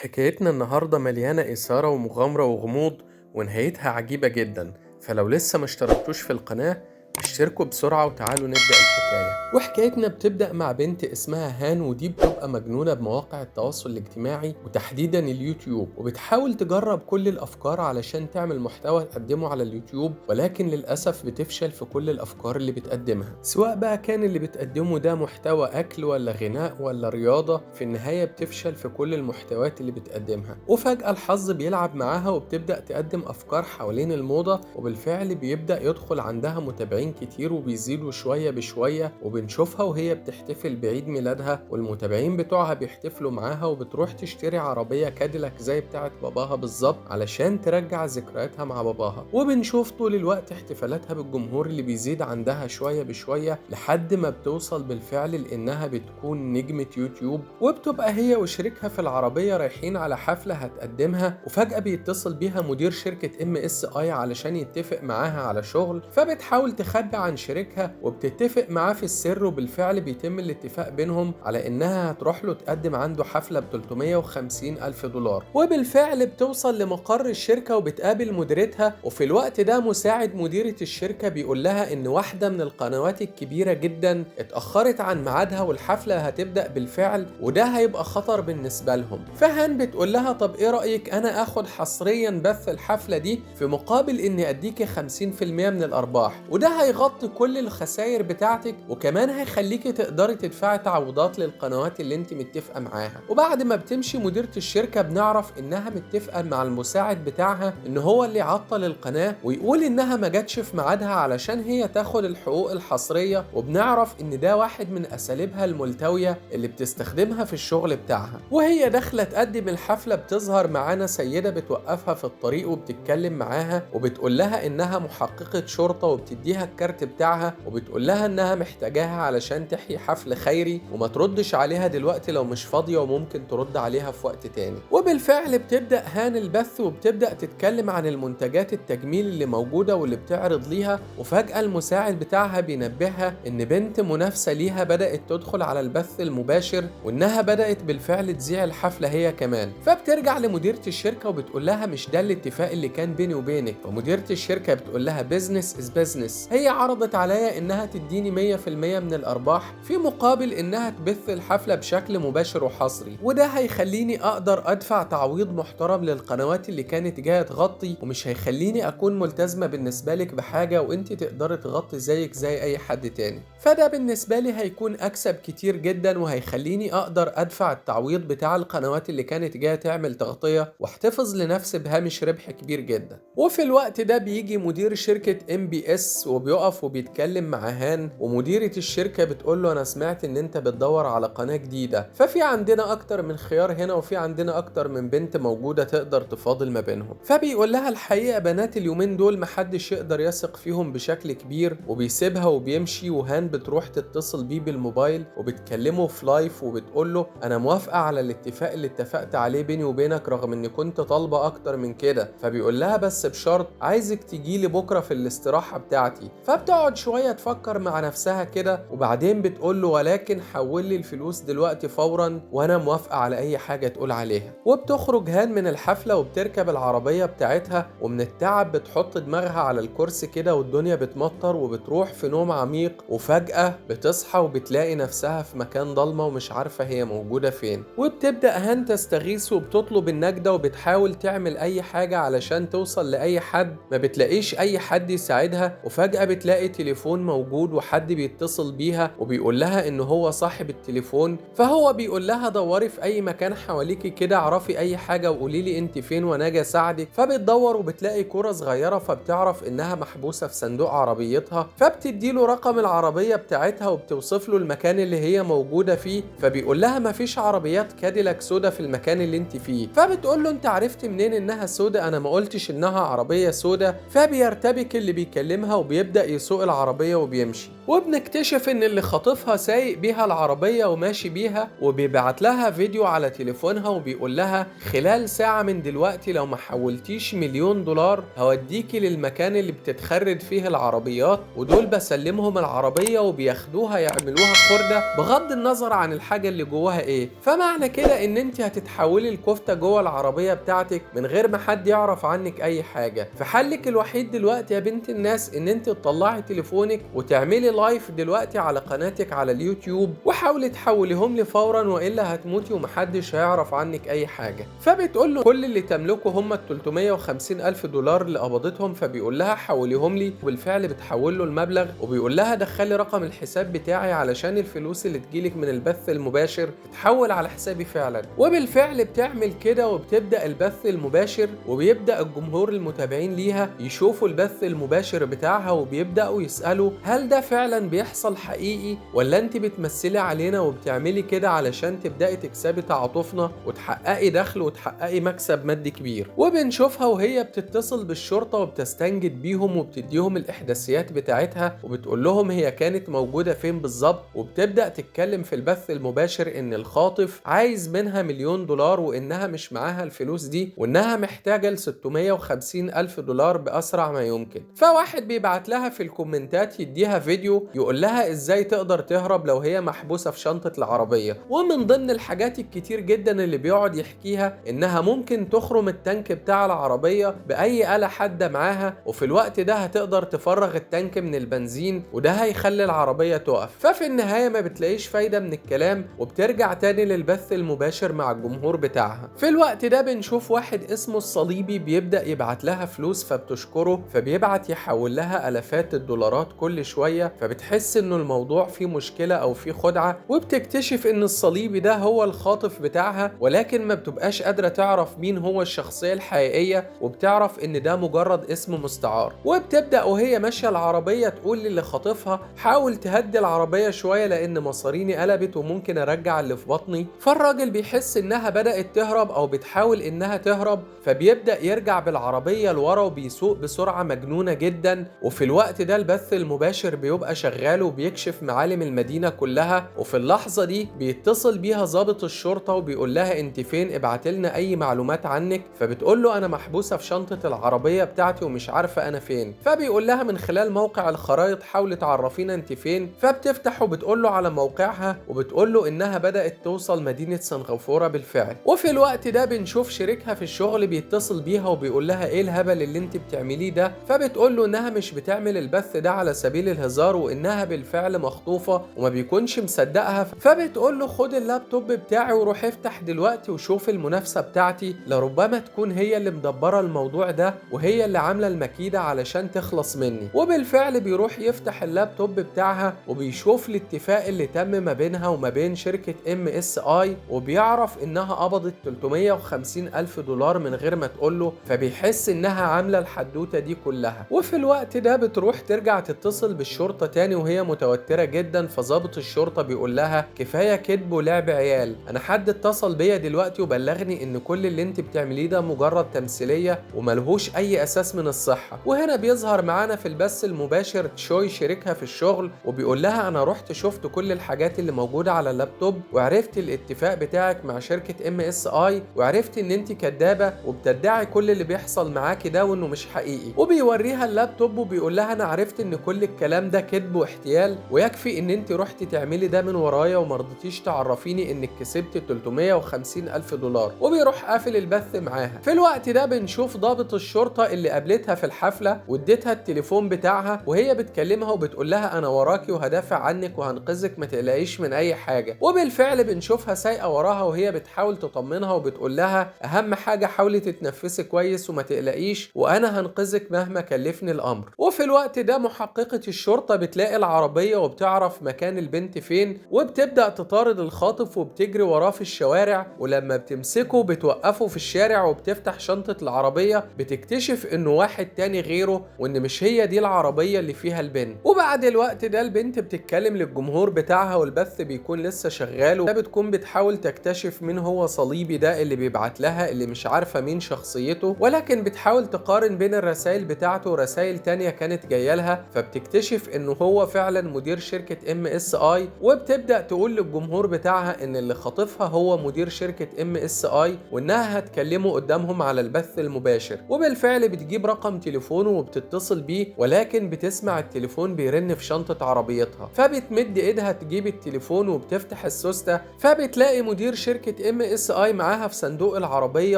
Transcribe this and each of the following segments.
حكايتنا النهاردة مليانة إثارة ومغامرة وغموض، ونهايتها عجيبة جدا. فلو لسه ما اشتركتوش في القناة، اشتركوا بسرعة وتعالوا نبدأ الحكاية. وحكايتنا بتبدأ مع بنت اسمها هان، ودي بتبقى مجنونة بمواقع التواصل الاجتماعي وتحديدا اليوتيوب، وبتحاول تجرب كل الأفكار علشان تعمل محتوى تقدمه على اليوتيوب، ولكن للأسف بتفشل في كل الأفكار اللي بتقدمها، سواء بقى كان اللي بتقدمه ده محتوى أكل ولا غناء ولا رياضة. في النهاية بتفشل في كل المحتويات اللي بتقدمها، وفجأة الحظ بيلعب معاها وبتبدأ تقدم أفكار حوالين الموضة، وبالفعل بيبدأ يدخل عندها متابعين كتير وبيزيدوا شوية بشوية، وبنشوفها وهي بتحتفل بعيد ميلادها والمتابعين بتوعها بيحتفلوا معاها، وبتروح تشتري عربية كاديلاك زي بتاعت باباها بالظبط علشان ترجع ذكرياتها مع باباها. وبنشوف طول الوقت احتفالاتها بالجمهور اللي بيزيد عندها شوية بشوية لحد ما بتوصل بالفعل لأنها بتكون نجمة يوتيوب، وبتبقى هي وشريكها في العربية رايحين على حفلة هتقدمها، وفجأة بيتصل بيها مدير شركة MSI علشان يتفق معاها على شغل، فبتحاول تخبي عن شريكها وبتتفق معاه في السر، وبالفعل بيتم الاتفاق بينهم على انها هتروح له تقدم عنده حفلة ب 350 ألف دولار. وبالفعل بتوصل لمقر الشركة وبتقابل مديرتها، وفي الوقت ده مساعد مديرة الشركة بيقول لها ان واحدة من القنوات الكبيرة جدا اتأخرت عن ميعادها والحفلة هتبدأ بالفعل، وده هيبقى خطر بالنسبة لهم. فهان بتقول لها طب ايه رأيك انا اخد حصريا بث الحفلة دي في مقابل اني اديكي 50% من الارباح، وده هيغطي كل الخسائر بتاعتك، وكمان هيخليكي تقدري تدفعي تعويضات للقنوات اللي انت متفقة معاها. وبعد ما بتمشي مديرة الشركة بنعرف انها متفقة مع المساعد بتاعها ان هو اللي يعطل القناة ويقول انها ما جاتش في ميعادها علشان هي تاخد الحقوق الحصرية، وبنعرف ان ده واحد من اساليبها الملتوية اللي بتستخدمها في الشغل بتاعها. وهي داخلة تقدم الحفلة بتظهر معانا سيدة بتوقفها في الطريق وبتتكلم معاها وبتقول لها انها محققة شرطة، وبتديها الكارت بتاعها وبتقول لها انها محتاجاها علشان تحيي حفل خيري وما تردش عليها دلوقتي لو مش فاضية وممكن ترد عليها في وقت تاني. وبالفعل بتبدأ هان البث وبتبدأ تتكلم عن المنتجات التجميل اللي موجودة واللي بتعرض ليها، وفجأة المساعد بتاعها بينبهها ان بنت منافسة ليها بدأت تدخل على البث المباشر وانها بدأت بالفعل تذيع الحفلة هي كمان. فبترجع لمديرة الشركة وبتقول لها مش ده الاتفاق اللي كان بيني وبينك، ومديرة الشركة بتقول لها بيزنس از بيزنس، هي عرضت عليا انها تديني 100% من الارباح في مقابل انها تبث الحفلة بشكل مباشر وحصري، وده هيخليني اقدر ادفع تعويض محترم للقنوات اللي كانت جاية تغطي، ومش هيخليني اكون ملتزمة بالنسبة لك بحاجة وانت تقدري تغطي زيك زي اي حد تاني. فده بالنسبة لي هيكون اكسب كتير جدا وهيخليني اقدر ادفع التعويض بتاع القنوات اللي كانت جاية تعمل تغطية واحتفظ لنفسي بهامش ربح كبير جدا. وفي الوقت ده بيجي مدير شركة MBS وبيقف وبيتكلم مع هان، ومديرة الشركة بتقول له انا سمعت ان انت بتدور على قناة جديدة، ففي عندنا اكتر من خيار هنا وفي عندنا اكتر من بنت موجودة تقدر تفاضل ما بينهم. فبيقول لها الحقيقة بنات اليومين دول محدش يقدر يثق فيهم بشكل كبير، وبيسيبها وبيمشي، وهان بتروح تتصل بيه بالموبايل وبتكلمه في لايف وبتقول له انا موافقة على الاتفاق اللي اتفقت عليه بيني وبينك رغم اني كنت طالبة اكتر من كده. فبيقول لها بس بشرط عايزك تجيلي بكرة في الاستراحة بتاعتي. فبتقعد شوية تفكر مع نفسها كده وبعدين بتقول له ولكن حول لي الفلوس دلوقتي فورا وانا موافقة على اي حاجة تقول عليها. وبتخرج هان من الحفلة وبتركب العربية بتاعتها، ومن التعب بتحط دماغها على الكرسي كده والدنيا بتمطر وبتروح في نوم عميق، وفجأة بتصحى وبتلاقي نفسها في مكان ضلمة ومش عارفة هي موجودة فين. وبتبدأ هان تستغيث وبتطلب النجدة وبتحاول تعمل اي حاجة علشان توصل لأي حد، ما بتلاقيش اي حد يساعدها، وفجأة بتلاقي تليفون موجود وحد بيتصل بيها وبيقول لها ان هو صاحب التليفون، فهو بيقول لها دوري في اي مكان حواليكي كده، اعرفي اي حاجة وقولي لي انت فين وانا اجي اساعدك. فبتدور وبتلاقي كرة صغيرة فبتعرف انها محبوسة في صندوق عربيتها، فبتديله رقم العربية بتاعتها وبتوصف له المكان اللي هي موجودة فيه، فبيقول لها مفيش عربيات كاديلاك سودا في المكان اللي انت فيه. فبتقول له انت عرفت منين انها سودا؟ انا ما قلتش انها عربية سودا. فبيرتبك اللي بيكلمها وبيبدأ يسوق العربية وبيمشي. وبنكتشف ان اللي خاطفها سايق بيها العربية وماشي بيها، وبيبعت لها فيديو على تليفونها وبيقول لها خلال ساعة من دلوقتي لو ما حولتيش $1,000,000 هوديكي للمكان اللي بتتخرج فيه العربيات، ودول بسلمهم العربية وبياخدوها يعملوها خردة بغض النظر عن الحاجة اللي جواها ايه. فمعنى كده ان انت هتتحولي الكفتة جوه العربية بتاعتك من غير ما حد يعرف عنك اي حاجة. فحلك الوحيد دلوقتي يا بنت الناس ان انت تطلعي تليفونك وتعملي لايف دلوقتي على قناتك على اليوتيوب، وحاولي تحوليهم لي فورا والا هتموتي ومحدش هيعرف عنك اي حاجة. فبتقول له كل اللي تملكه هم ال $350,000 اللي قبضتهم، فبيقول لها حوليهم لي، وبالفعل بتحول له المبلغ وبيقول لها دخلي رقم الحساب بتاعي علشان الفلوس اللي تجيلك من البث المباشر تتحول على حسابي فعلا. وبالفعل بتعمل كده وبتبدأ البث المباشر، وبيبدأ الجمهور المتابعين ليها يشوفوا البث المباشر بتاعها وبيبدأوا يسألوا هل ده فعلا بيحصل حقيقي ولا انت بتمثلي علينا وبتعملي كده علشان تبدأي تكسبي تعاطفنا وتحققي دخل وتحققي مكسب مادي كبير. وبنشوفها وهي بتتصل بالشرطة وبتستنجد بيهم وبتديهم الإحداثيات بتاعتها وبتقول لهم هي كانت موجودة فين بالظبط، وبتبدأ تتكلم في البث المباشر ان الخاطف عايز منها $1,000,000 وانها مش معاها الفلوس دي وانها محتاجة ل $650,000 بأسرع ما يمكن. فواحد بيبعت لها في الكومنتات يديها فيديو يقول لها ازاي تقدر تهرب لو هي محبوسة في شنطة العربية، ومن ضمن الحاجات الكتير جدا اللي بيقعد يحكيها انها ممكن تخرم التانك بتاع العربية بأي آلة حادة معاها، وفي الوقت ده هتقدر تفرغ التانك من البنزين وده هيخلي العربية تقف. ففي النهاية ما بتلاقيش فايدة من الكلام وبترجع تاني للبث المباشر مع الجمهور بتاعها. في الوقت ده بنشوف واحد اسمه الصليبي بيبدأ يبعت لها فلوس فبتشكره، فبيبعت يحول لها آلافات الدولارات كل شوية، فبتحس انه الموضوع فيه مشكلة او فيه خدعة، وبتكتشف ان الصليبي ده هو الخاطف بتاعها، ولكن ما بتبقاش قادرة تعرف مين هو الشخصية الحقيقية، وبتعرف ان ده مجرد اسم مستعار. وبتبدأ وهي ماشية العربية تقول للي خاطفها حاول تهدي العربية شوية لان مصاريني قلبت وممكن ارجع اللي في بطني. فالراجل بيحس انها بدأت تهرب او بتحاول انها تهرب، فبيبدأ يرجع بالعربية لورا وبيسوق بسرعة مجنونة جدا. وفي الوقت ده البث المباشر بيبقى شغال وبيكشف معالم المدينة كلها، وفي اللحظة دي بيتصل بيها ضابط الشرطة وبيقول لها انت فين، ابعت لنا اي معلومات عنك. فبتقول له انا محبوسة في شنطة العربية بتاعتي ومش عارفة انا فين. فبيقول لها من خلال موقع الخرائط حاولي تعرفينا انت فين. فبتفتح وبتقول له على موقعها وبتقول له انها بدأت توصل مدينة سنغافورة بالفعل. وفي الوقت ده بنشوف شريكها في الشغل بيتصل بيها وبيقول لها ايه الهبل اللي انت بتعمليه ده. فبتقول له انها مش بتعمل البث ده على سبيل الهزار وانها بالفعل مخطوفة وما بيكونش مصدقها. فبتقول له خد اللابتوب بتاعي وروح افتح دلوقتي وشوف المنافسة بتاعتي، لربما تكون هي اللي مدبرة الموضوع ده وهي اللي عاملة المكيدة علشان تخلص مني. وبالفعل بيروح يفتح اللابتوب بتاعها وبيشوف الاتفاق اللي تم ما بينها وما بين شركة MSI، وبيعرف انها قبضت $350,000 من غير ما تقوله، فبيحس انها عاملة الحدوتة دي كلها. وفي الوقت ده بتروح ترجع تتصل بالشرطة تاني وهي متوترة جدا. فضابط الشرطة بيقول لها كفاية كذب ولعب عيال، انا حد اتصل بيا دلوقتي وبلغني ان كل اللي انت بتعمليه ده مجرد تمثيلية وملهوش اي اساس من الصحة. وهنا بيظهر معانا في البث المباشر تشوي شريكها في الشغل وبيقول لها انا رحت شفت كل الحاجات اللي موجودة على اللابتوب وعرفت الاتفاق بتاعك مع شركة MSI وعرفت ان انت كدابة وبتدعي كل اللي بيحصل معاكي ده وانه مش حقيقي. وبيوريها اللابتوب وبيقول لها انا عرفت ان كل الكلام ده كذب واحتيال، ويكفي ان انت رحتي تعملي ده من ورايا ومرضتيش تعرفيني انك كسبت $350,000. وبيروح قافل البث معاها. في الوقت ده بنشوف ضابط الشرطة اللي قابلتها في الحفلة واديتها التليفون بتاعها وهي بتكلمها وبتقول لها انا وراكي وهدافع عنك وهنقذك ما تقلقيش من اي حاجة. وبالفعل بنشوفها سايقة وراها وهي بتحاول تطمنها وبتقول لها اهم حاجة حاولي تتنفسي كويس وما تقلقيش وانا هنقذك مهما كلفني الامر. وفي الوقت ده محققة الشرطة بتلاقي العربية وبتعرف مكان البنت فين وبتبدأ تطارد الخاطف وبتجري وراه في الشوارع، ولما بتمسكه بتوقفه في الشارع وبتفتح شنطة العربية بتكتشف انه واحد تاني غيره وان مش هي دي العربية اللي فيها البنت. وبعد الوقت ده البنت بتتكلم للجمهور بتاعها والبث بيكون لسه شغال وبتكون بتحاول تكتشف مين هو صليبي ده اللي بيبعت لها اللي مش عارفة مين شخصيته، ولكن بتحاول تقارن بين الرسائل بتاعته ورسائل تانية كانت جاية لها فبتكتشف انه هو فعلا مدير شركة MSI، وبتبدأ تقول للجمهور بتاعها ان اللي خاطفها هو مدير شركة MSI وانها هتكلمه قدامهم على البث المباشر. وبالفعل بتجيب رقم تليفونه وبتتصل بيه، ولكن بتسمع التليفون بيرن في شنطة عربيتها، فبتمد ايدها تجيب التليفون وبتفتح السوستة، فبتلاقي مدير شركة MSI معاها في صندوق العربية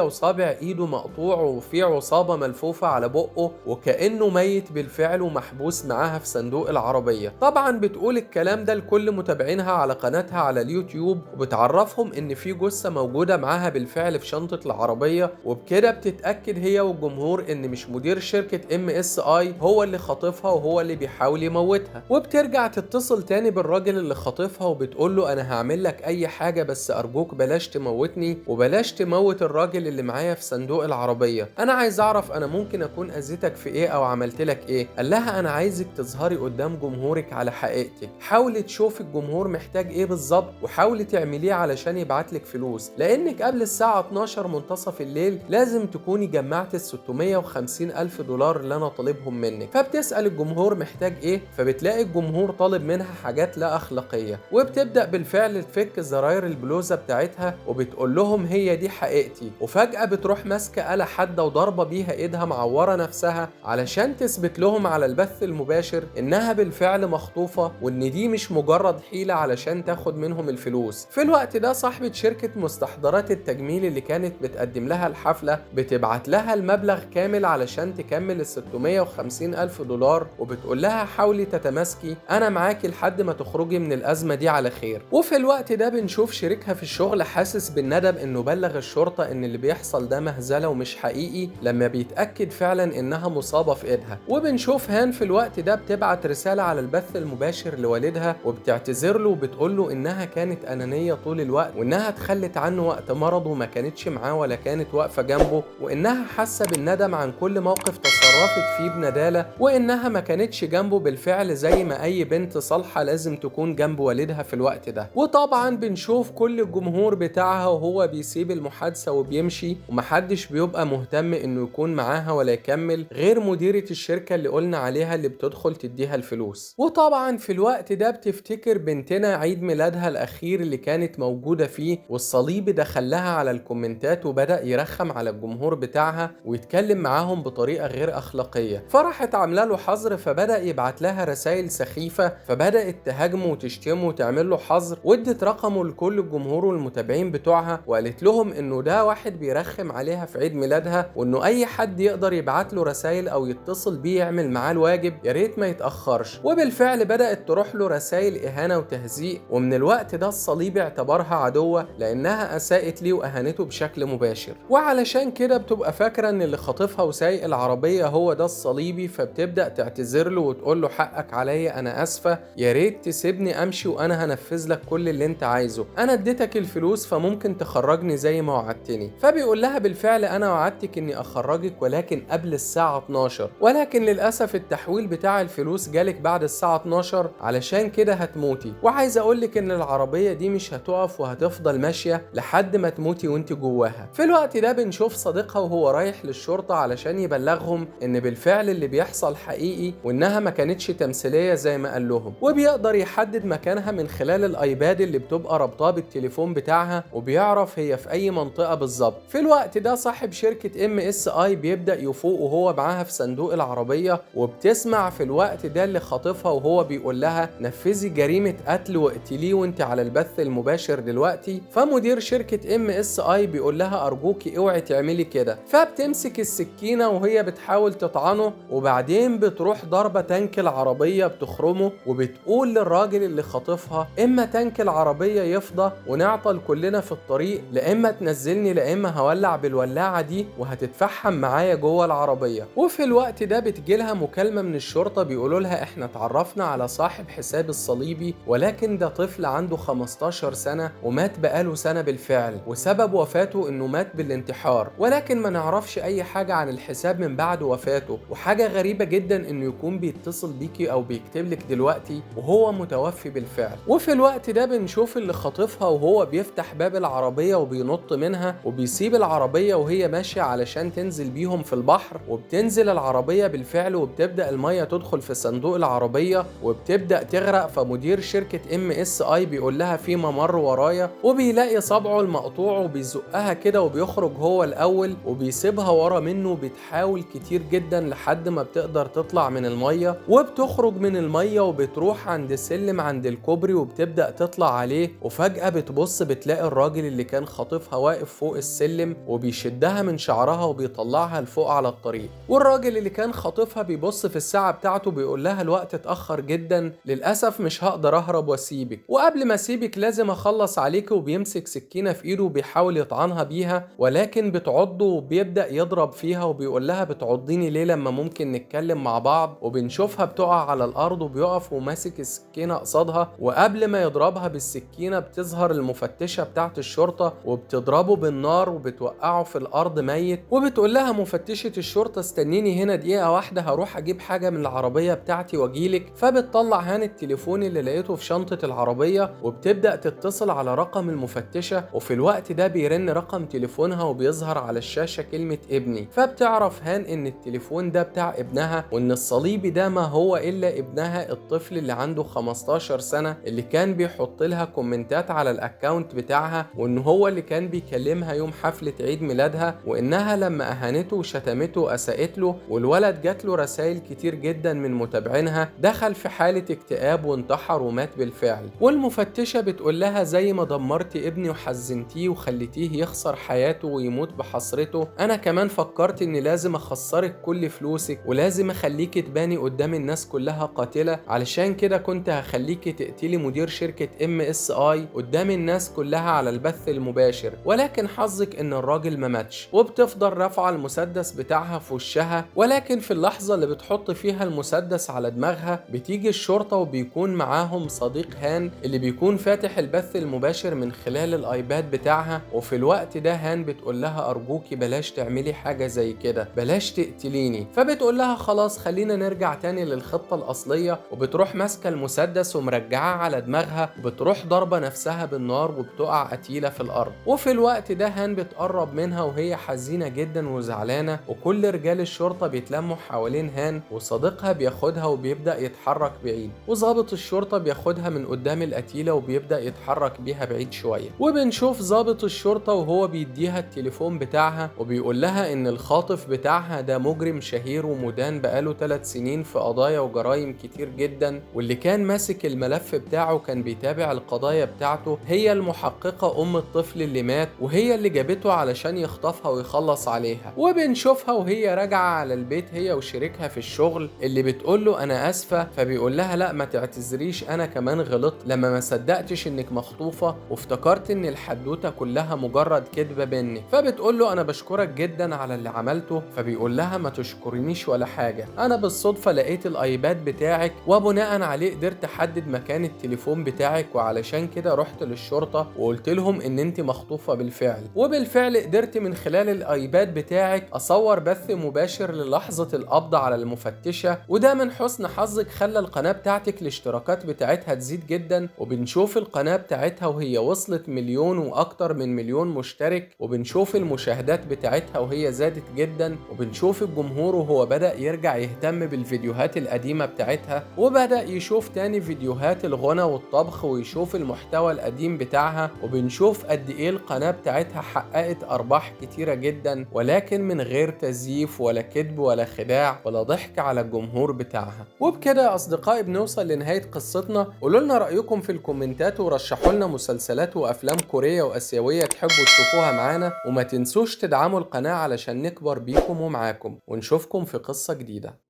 وصابع ايده مقطوع وفي عصابة ملفوفة على بقه وكأنه ميت بالفعل ومحبوس معاها في صندوق العربية. طبعا بتقول الكلام ده لكل متابعينها على قناتها على اليوتيوب، وبتعرفهم ان في جثة موجودة معاها بالفعل في شنطة العربية، وبكده بتتأكد هي والجمهور ان مش مدير شركة MSI هو اللي خاطفها وهو اللي بيحاول يموتها. وبترجع تتصل تاني بالراجل اللي خاطفها وبتقول له انا هعمل لك اي حاجة بس ارجوك بلاش تموتني وبلاش تموت الراجل اللي معايا في صندوق العربية، انا عايز اعرف انا ممكن اكون اذيتك في ايه او عملت لك ايه. قال لها انا عايزك تظهري قدام جمهورك على حقيقتك، حاولي تشوفي الجمهور محتاج ايه بالظبط وحاولي تعمليه علشان يبعت لك فلوس، لانك قبل الساعة 12 منتصف الليل لازم تكوني جمعت ال 650 الف دولار اللي انا طالبهم منك. فبتسأل الجمهور محتاج ايه، فبتلاقي الجمهور طالب منها حاجات لا اخلاقية، وبتبدأ بالفعل تفك زراير البلوزة بتاعتها وبتقول لهم هي دي حقيقتي. وفجأة بتروح ماسكة آلة حادة وضربة بيها ايدها معورة نفسها علشان تثبت لهم على البث المباشر انها بالفعل مخطوفة وان دي مش مجرد حيلة علشان تاخد منهم الفلوس. في الوقت ده صاحبة شركة مستحضرات التجميل اللي كانت بتقدم لها الحفلة بتبعت لها المبلغ كامل علشان تكمل ال 650 الف دولار، وبتقول لها حاولي تتماسكي انا معاكي لحد ما تخرجي من الازمة دي على خير. وفي الوقت ده بنشوف شريكها في الشغل حاسس بالندم انه بلغ الشرطة ان اللي بيحصل ده مهزلة ومش حقيقي لما بيتأكد فعلا انها مصابة في ايدها. وبنشوف هان في الوقت ده بتبعت رسالة على البث المباشر لوالدها وبتعتذر له وبتقول له انها كانت انانية طول الوقت وانها اتخلت عنه وقت مرضه وما كانتش معاه ولا كانت واقفة جنبه، وانها حاسة بالندم عن كل موقف تصرفت فيه بندالة وانها ما كانتش جنبه بالفعل زي ما اي بنت صالحة لازم تكون جنب والدها في الوقت ده. وطبعا بنشوف كل الجمهور بتاعها وهو بيسيب المحادثة وبيمشي ومحدش بيبقى مهتم انه يكون معاها ولا يكمل غير مديرة الشركة اللي قلنا عليها اللي بتدخل تديها الفلوس. وطبعا في الوقت ده بتفتكر بنتنا عيد ميلادها الاخير اللي كانت موجودة فيه، والصليبي دخلها على الكومنتات وبدأ يرخم على الجمهور بتاعها ويتكلم معاهم بطريقة غير اخلاقية، فراحت عامله له حظر فبدأ يبعت لها رسائل سخيفة، فبدأت تهاجمه وتشتمه وتعمل له حظر، وادت رقمه لكل الجمهور والمتابعين بتوعها وقالت لهم انه ده واحد بيرخم عليها في عيد ميلادها وانه اي حد يقدر يبعت له رسائل او يتصل بيه يعمل معاه الواجب يا ريت ما يتأخرش. وبالفعل بدأت تروح له رسائل اهانة وتهزيء، ومن الوقت ده الصليبي اعتبرها عدوة لانها اساءت ليه واهانته بشكل مباشر، وعلشان كده بتبقى فاكرة ان اللي خاطفها وسايق العربية هو ده الصليبي، فبتبدأ تعتذر له وتقول له حقك عليا انا اسفة، يا ريت تسيبني امشي وانا هنفذ لك كل اللي انت عايزه، انا اديتك الفلوس فممكن تخرجني زي ما وعدتني. فبيقول لها بالفعل انا وعدتك اني اخرجك ولكن قبل الساعة 12، ولكن للاسف التحويل بتاع الفلوس جالك بعد الساعة 12 علشان كده هتموتي، وعايز اقولك ان العربية دي مش هتقف وهتفضل ماشية لحد ما تموتي وانت جواها. في الوقت ده بنشوف صديقها وهو رايح للشرطة علشان يبلغهم ان بالفعل اللي بيحصل حقيقي وانها ما كانتش تمثيلية زي ما قال لهم، وبيقدر يحدد مكانها من خلال الايباد اللي بتبقى رابطاه بالتليفون بتاعها وبيعرف هي في اي منطقة بالظبط. في الوقت ده صاحب شركة MSI بيبدأ يفوق وهو معاها في صندوق العربية، وبتسمع في الوقت ده اللي خاطفها وهو بيقول لها نفذي جريمة قتل واقتليه وانت على البث المباشر دلوقتي. فمدير شركة MSI بيقول لها ارجوكي اوعي تعملي كده، فبتمسك السكينة وهي بتحاول تطعنه، وبعدين بتروح ضربة تانك العربية بتخرمه، وبتقول للراجل اللي خاطفها اما تانك العربية يفضى ونعطل كلنا في الطريق، لا اما تنزلني لا اما هولع بالولاعة دي وهتتفحم معايا جوه العربية. وفي الوقت ده بتجيلها مكالمة من الشرطة بيقولوا لها احنا اتعرفنا على صاحب حساب الصليبي ولكن ده طفل عنده 15 سنة ومات بقاله سنة بالفعل، وسبب وفاته انه مات بالانتحار، ولكن ما نعرفش اي حاجة عن الحساب من بعد وفاته وفاته. وحاجة غريبة جدا انه يكون بيتصل بيكي او بيكتب لك دلوقتي وهو متوفي بالفعل. وفي الوقت ده بنشوف اللي خاطفها وهو بيفتح باب العربية وبينط منها، وبيسيب العربية وهي ماشية علشان تنزل بيهم في البحر. وبتنزل العربية بالفعل وبتبدأ المية تدخل في صندوق العربية وبتبدأ تغرق. فمدير شركة MSI بيقول لها في ممر ورايا، وبيلاقي صبعه المقطوع وبيزقها كده وبيخرج هو الأول وبيسيبها ورا منه. بتحاول كتير جدا لحد ما بتقدر تطلع من المية، وبتخرج من المية وبتروح عند سلم عند الكوبري وبتبدأ تطلع عليه. وفجأة بتبص بتلاقي الراجل اللي كان خاطفها واقف فوق السلم وبيشدها من شعرها وبيطلعها لفوق على الطريق. والراجل اللي كان خاطفها بيبص في الساعة بتاعته بيقول لها الوقت اتأخر جدا، للأسف مش هقدر أهرب واسيبك، وقبل ما اسيبك لازم أخلص عليك. وبيمسك سكينة في إيده وبيحاول يطعنها بيها، ولكن بتعضه وبيبدأ يضرب فيها وبيقول لها بتعضيني ليه لما ممكن نتكلم مع بعض. وبنشوفها بتقع على الأرض وبيقف وماسك السكينة قصادها، وقبل ما يضربها بالسكينة بتظهر المفتشة بتاعت الشرطة وبتضربه بالنار وبتوقعه في الأرض ميت. وبتقول لها مفتشة الشرطة استنيني هنا دقيقة واحدة هروح أجيب حاجة من العربية بتاعتي واجيلك. فبتطلع هان التليفون اللي لقيته في شنطة العربية وبتبدأ تتصل على رقم المفتشة. وفي الوقت ده بيرن رقم تليفونها وبيظهر على الشاشة كلمة ابني. فبتعرف هان إن التليفون ده بتاع ابنها، وإن الصليبي ده ما هو إلا ابنها الطفل اللي عنده 15 سنة اللي كان بيحط لها كومنتات على الأكاونت بتاعها، وإن هو اللي كان بيكلمها يوم حفلة عيد ميلادها، وإنها لما أهانته وشتمته وأساءت له. والولد جات له رسائل كتير جدا من متابعينها، دخل في حالة اكتئاب وانتحر ومات بالفعل. والمفتشة بتقول لها زي ما دمرتي ابني وحزنتيه وخليتيه يخسر حياته ويموت بحسرته، أنا كمان فكرت إني لازم أخسرك كل فلوسك ولازم أخليك تباني قدام الناس كلها قاتلة. علشان كده كنت هخليك تقتلي مدير شركة MSI قدام الناس كلها على البث المباشر، ولكن حظك إن الراجل ما ماتش. وبتفضل رافعة المسدس بتاعها في وشها، ولكن في اللحظة اللي بتحط فيها المسدس على دماغها بتيجي الشرطة وبيكون معاهم صديق هان اللي بيكون فاتح البث المباشر من خلال الايباد بتاعها. وفي الوقت ده هان بتقول لها ارجوكي بلاش تعملي حاجة زي كده، بلاش تقتليني. فبتقول لها خلاص خلينا نرجع تاني للخطة الأصلية. وبتروح ماسكة المسدس ومرجعاه على دماغها وبتروح ضربة نفسها بالنار وبتقع قتيلة في الأرض. وفي الوقت ده هان بتقرب منها وهي حزينة جدا وزعلانة، وكل رجال الشرطة بيتلموا حوالين هان، وصديقها بياخدها وبيبدأ يتحرك بعيد، وضابط الشرطة بياخدها من قدام القتيلة وبيبدأ يتحرك بيها بعيد شوية. وبنشوف ضابط الشرطة وهو بيديها التليفون بتاعها وبيقول لها إن الخاطف بتاعها ده مجرم شهير ومدان بقاله 3 سنين في قضايا وجرائم كتير جدا، واللي كان ماسك الملف بتاعه كان بيتابع القضايا بتاعته هي المحققة أم الطفل اللي مات، وهي اللي جابته علشان يخطفها ويخلص عليها. وبنشوفها وهي راجعة على البيت هي وشريكها في الشغل اللي بتقول له أنا آسفة. فبيقول لها لا ما تعتذريش، أنا كمان غلطت لما ما صدقتش إنك مخطوفة وافتكرت إن الحدوتة كلها مجرد كذبة بيني. فبتقول له أنا بشكرك جدا على اللي عملته. فبيقول لها ما تشكرنيش ولا حاجة، أنا بالصدفة لقيت الأيباد بتاعك وبناء عليه قدرت أحدد مكان التليفون بتاعك، وعلشان كده رحت للشرطة وقلت لهم إن أنت مخطوفة بالفعل. وبالفعل قدرت من خلال الأيباد بتاعك أصور بث مباشر للحظة القبض على المفتشة، وده من حسن حظك خلى القناة بتاعتك الاشتراكات بتاعتها تزيد جدا. وبنشوف القناة بتاعتها وهي وصلت 1,000,000 وأكتر من 1,000,000 مشترك، وبنشوف المشاهدات بتاعتها وهي زادت جدا، وبنشوف الجمهور وهو بدأ يرجع يهتم بالفيديوهات القديمة بتاعتها، وبدأ يشوف تاني فيديوهات الغنى والطبخ ويشوف المحتوى القديم بتاعها. وبنشوف قد ايه القناة بتاعتها حققت أرباح كتيرة جدا، ولكن من غير تزييف ولا كذب ولا خداع ولا ضحك على الجمهور بتاعها. وبكده يا أصدقائي بنوصل لنهاية قصتنا. قولوا لنا رأيكم في الكومنتات ورشحوا لنا مسلسلات وأفلام كورية وآسيوية تحبوا تشوفوها معانا، وما تنسوش تدعموا القناة علشان نكبر بيكم ومعاكم، ونشوفكم في قصة جديدة.